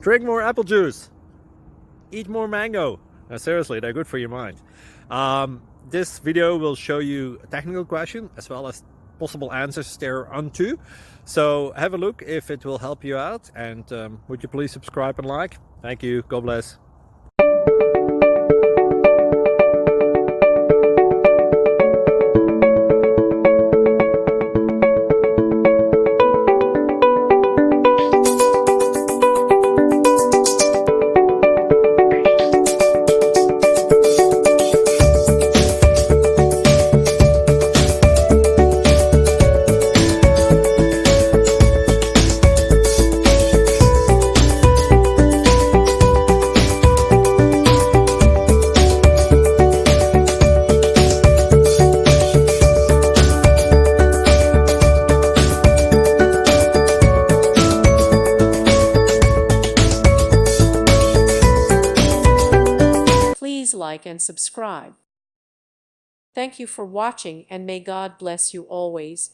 Drink more apple juice. Eat more mango. No, seriously, they're good for your mind. This video will show you a technical question as well as possible answers thereunto. So have a look if it will help you out, and would you please subscribe and like? Thank you. God bless. Please like and subscribe. Thank you for watching, and may God bless you always.